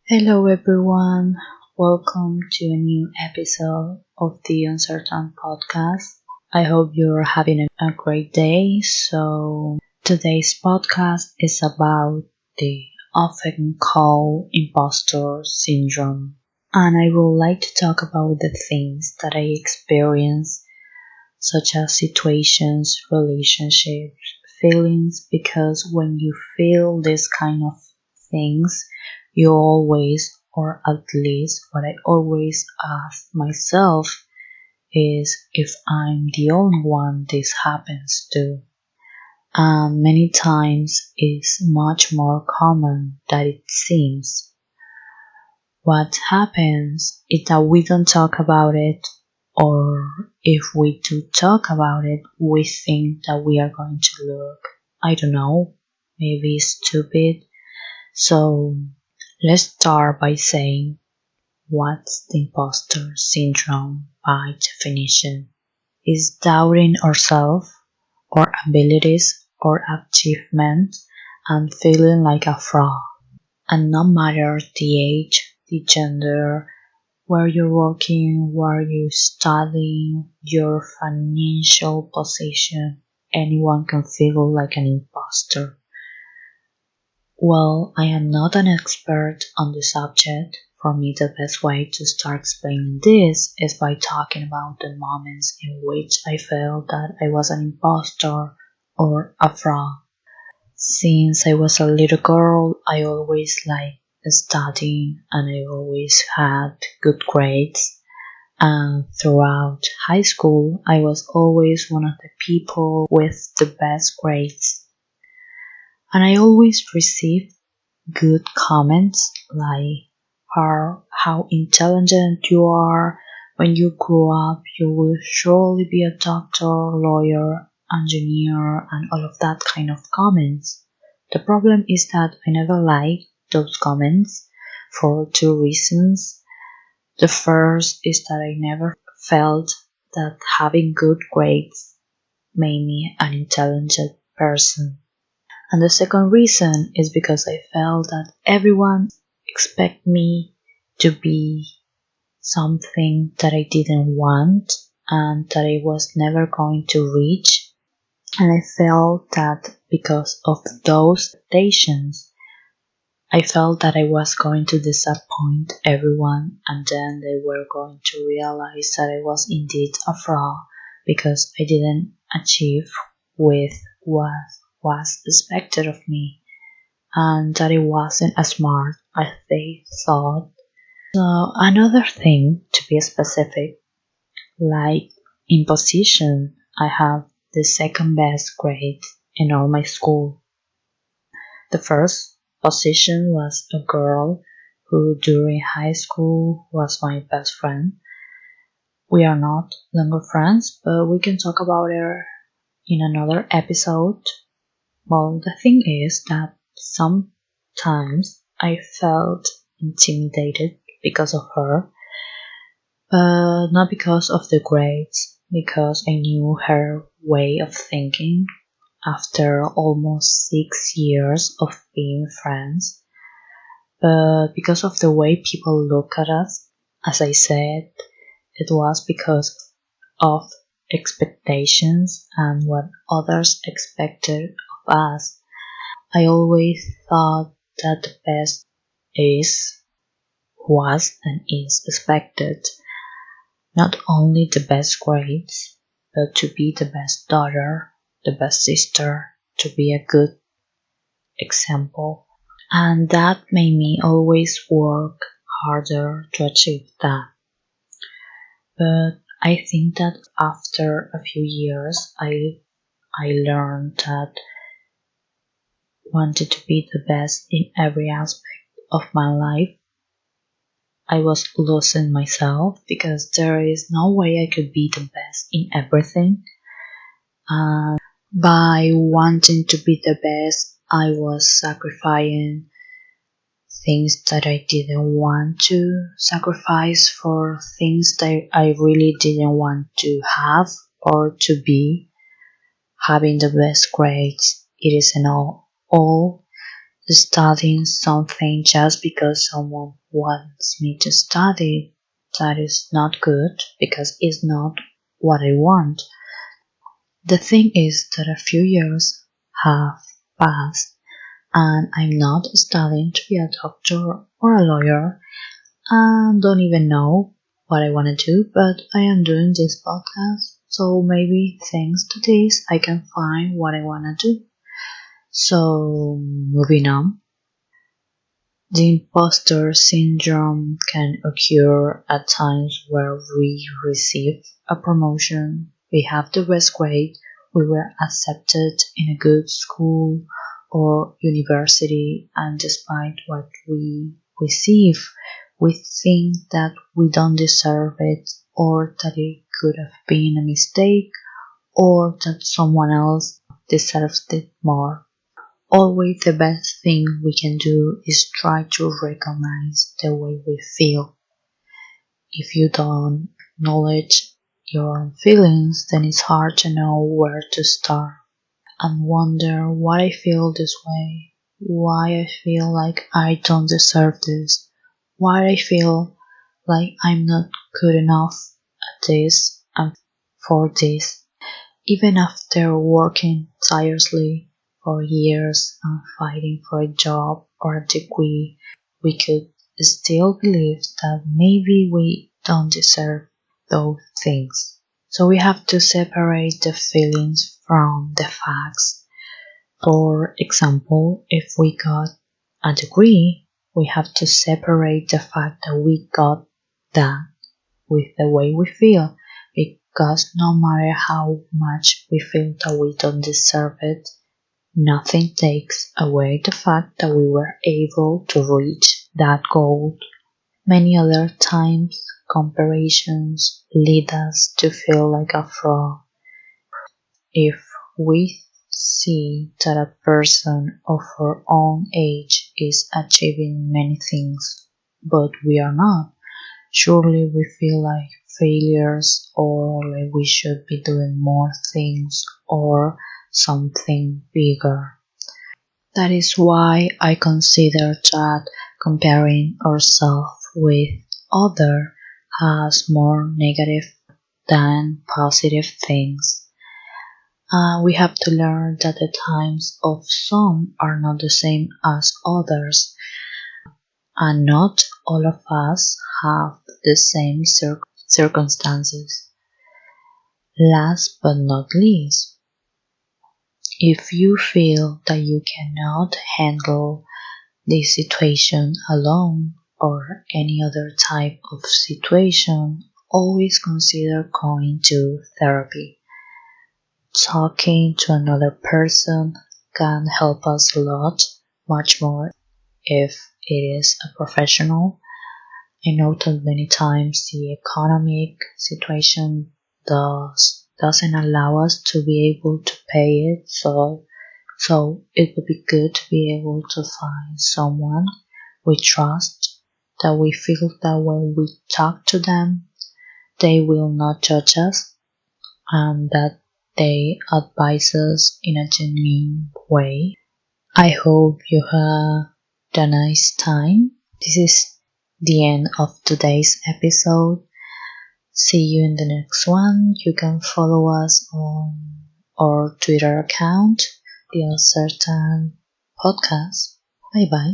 Hello everyone, welcome to a new episode of the Uncertain podcast. I hope you're having a great day. So, today's podcast is about the often called impostor syndrome. And I would like to talk about the things that I experience, such as situations, relationships, feelings, because when you feel this kind of things, you always, or at least what I always ask myself is if I'm the only one this happens to. And many times it's much more common than it seems. What happens is that we don't talk about it, or if we do talk about it, we think that we are going to look, I don't know, maybe stupid. So let's start by saying what's the imposter syndrome by definition? Is doubting ourselves, our abilities, or achievement, and feeling like a fraud. And no matter the age, the gender, where you're working, where you're studying, your financial position, anyone can feel like an imposter. Well, I am not an expert on the subject. For me, the best way to start explaining this is by talking about the moments in which I felt that I was an imposter or a fraud. Since I was a little girl, I always liked studying and I always had good grades. And throughout high school, I was always one of the people with the best grades. And I always received good comments like how intelligent you are. When you grow up, you will surely be a doctor, lawyer, engineer, and all of that kind of comments. The problem is that I never liked those comments for two reasons. The first is that I never felt that having good grades made me an intelligent person. And the second reason is because I felt that everyone expect me to be something that I didn't want and that I was never going to reach. And I felt that because of those expectations, I felt that I was going to disappoint everyone and then they were going to realize that I was indeed a fraud because I didn't achieve with what was expected of me and that it wasn't as smart as they thought. So another thing, to be specific, like in position, I have the second best grade in all my school. The first position was a girl who during high school was my best friend. We are not longer friends, but we can talk about her in another episode. Well, the thing is that sometimes I felt intimidated because of her, but not because of the grades, because I knew her way of thinking after almost 6 years of being friends, but because of the way people look at us. As I said, it was because of expectations and what others expected of us. I always thought that the best is, was, and is expected. Not only the best grades, but to be the best daughter, the best sister, to be a good example. And that made me always work harder to achieve that. But I think that after a few years, I learned that wanted to be the best in every aspect of my life. I was losing myself because there is no way I could be the best in everything. And by wanting to be the best, I was sacrificing things that I didn't want to sacrifice for things that I really didn't want to have or to be. Having the best grades, it isn't all studying something just because someone wants me to study. That is not good because it's not what I want. The thing is that a few years have passed and I'm not studying to be a doctor or a lawyer and don't even know what I want to do, but I am doing this podcast. So maybe thanks to this, I can find what I want to do. So, moving on. The impostor syndrome can occur at times where we receive a promotion, we have the best grade, we were accepted in a good school or university, and despite what we receive, we think that we don't deserve it, or that it could have been a mistake, or that someone else deserves it more. Always the best thing we can do is try to recognize the way we feel. If you don't acknowledge your own feelings, then it's hard to know where to start and wonder why I feel this way, why I feel like I don't deserve this, why I feel like I'm not good enough at this and for this. Even after working tirelessly for years and fighting for a job or a degree, we could still believe that maybe we don't deserve those things. So we have to separate the feelings from the facts. For example, if we got a degree, we have to separate the fact that we got that with the way we feel, because no matter how much we feel that we don't deserve it, nothing takes away the fact that we were able to reach that goal. Many other times, comparisons lead us to feel like a fraud. If we see that a person of our own age is achieving many things, but we are not, surely we feel like failures or like we should be doing more things or something bigger. That is why I consider that comparing ourselves with others has more negative than positive things. We have to learn that the times of some are not the same as others, and not all of us have the same circumstances. Last but not least, if you feel that you cannot handle this situation alone or any other type of situation, always consider going to therapy. Talking to another person can help us a lot, much more if it is a professional. I know that many times the economic situation doesn't allow us to be able to pay it, so it would be good to be able to find someone we trust, that we feel that when we talk to them, they will not judge us and that they advise us in a genuine way. I hope you had a nice time. This is the end of today's episode. See you in the next one. You can follow us on our Twitter account, The Uncertain Podcast. Bye bye.